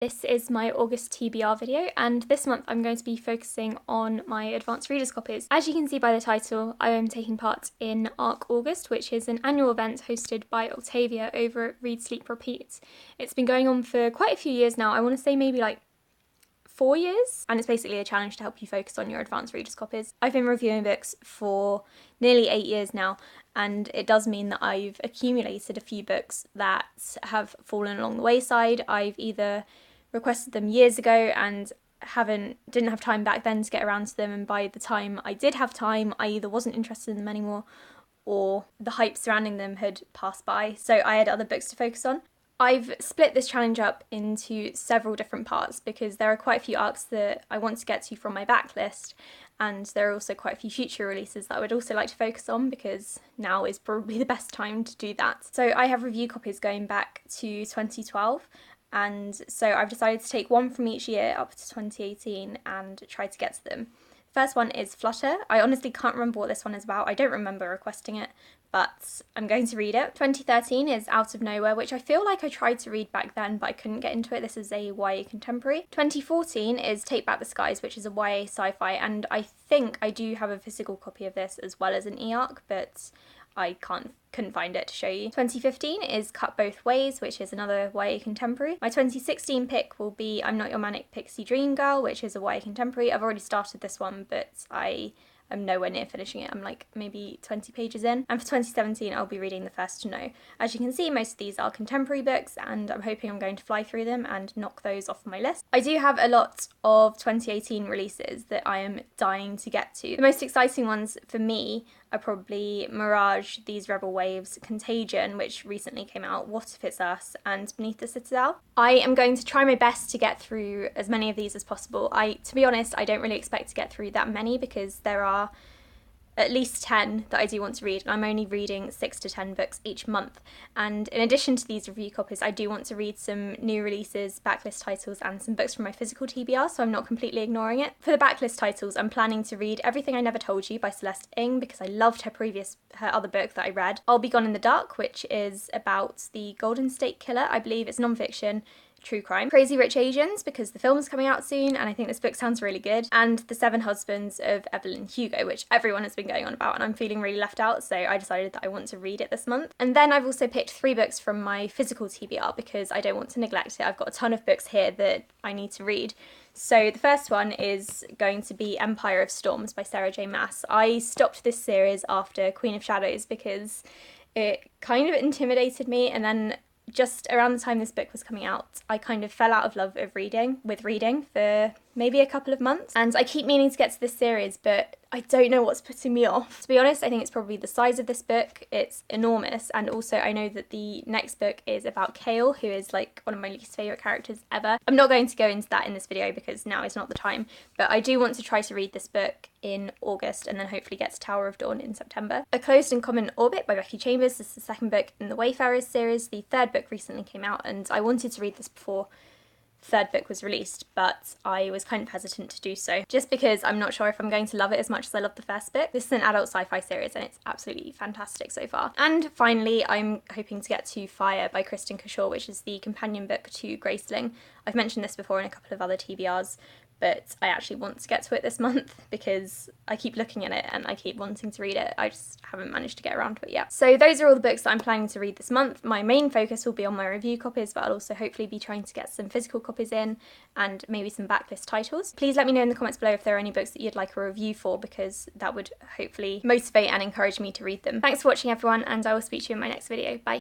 This is my August TBR video, and this month I'm going to be focusing on my advanced readers copies. As you can see by the title, I am taking part in ARCAUGUST, which is an annual event hosted by Octavia over at Read, Sleep, Repeat. It's been going on for quite a few years now. I want to say maybe like 4 years, and it's basically a challenge to help you focus on your advanced readers copies. I've been reviewing books for nearly 8 years now, and it does mean that I've accumulated a few books that have fallen along the wayside. I've either requested them years ago and didn't have time back then to get around to them, and by the time I did have time, I either wasn't interested in them anymore or the hype surrounding them had passed by, so I had other books to focus on. I've split this challenge up into several different parts because there are quite a few arcs that I want to get to from my backlist, and there are also quite a few future releases that I would also like to focus on because now is probably the best time to do that. So I have review copies going back to 2012, and so I've decided to take one from each year up to 2018 and try to get to them. First one is Flutter. I honestly can't remember what this one is about. I don't remember requesting it, but I'm going to read it. 2013 is Out of Nowhere, which I feel like I tried to read back then, but I couldn't get into it. This is a YA contemporary. 2014 is Take Back the Skies, which is a YA sci-fi, and I think I do have a physical copy of this as well as an e-arc, but I couldn't find it to show you. 2015 is Cut Both Ways, which is another YA contemporary. My 2016 pick will be I'm Not Your Manic Pixie Dream Girl, which is a YA contemporary. I've already started this one, but I'm nowhere near finishing it. I'm like maybe 20 pages in. And for 2017, I'll be reading The First to Know. As you can see, most of these are contemporary books, and I'm hoping I'm going to fly through them and knock those off my list. I do have a lot of 2018 releases that I am dying to get to. The most exciting ones for me are probably Mirage, These Rebel Waves, Contagion, which recently came out, What If It's Us, and Beneath the Citadel. I am going to try my best to get through as many of these as possible. To be honest, I don't really expect to get through that many because there are at least 10 that I do want to read, and I'm only reading 6 to 10 books each month. And in addition to these review copies, I do want to read some new releases, backlist titles, and some books from my physical TBR, so I'm not completely ignoring it. For the backlist titles, I'm planning to read Everything I Never Told You by Celeste Ng because I loved her other book that I read. I'll Be Gone in the Dark, which is about the Golden State Killer. I believe it's non-fiction, true crime. Crazy Rich Asians, because the film's coming out soon and I think this book sounds really good. And The Seven Husbands of Evelyn Hugo, which everyone has been going on about and I'm feeling really left out, so I decided that I want to read it this month. And then I've also picked 3 books from my physical TBR because I don't want to neglect it. I've got a ton of books here that I need to read. So the first one is going to be Empire of Storms by Sarah J Maas. I stopped this series after Queen of Shadows because it kind of intimidated me, and then just around the time this book was coming out, I kind of fell out of love with reading for maybe a couple of months. And I keep meaning to get to this series, but I don't know what's putting me off. To be honest, I think it's probably the size of this book. It's enormous, and also I know that the next book is about Kale, who is like one of my least favourite characters ever. I'm not going to go into that in this video because now is not the time, but I do want to try to read this book in August and then hopefully get to Tower of Dawn in September. A Closed and Common Orbit by Becky Chambers. This is the second book in the Wayfarers series. The third book recently came out and I wanted to read this before third book was released, but I was kind of hesitant to do so just because I'm not sure if I'm going to love it as much as I loved the first book. This is an adult sci-fi series and it's absolutely fantastic so far. And finally, I'm hoping to get to Fire by Kristen Cashore, which is the companion book to Graceling. I've mentioned this before in a couple of other TBRs, but I actually want to get to it this month because I keep looking at it and I keep wanting to read it. I just haven't managed to get around to it yet. So those are all the books that I'm planning to read this month. My main focus will be on my review copies, but I'll also hopefully be trying to get some physical copies in and maybe some backlist titles. Please let me know in the comments below if there are any books that you'd like a review for, because that would hopefully motivate and encourage me to read them. Thanks for watching everyone, and I will speak to you in my next video. Bye!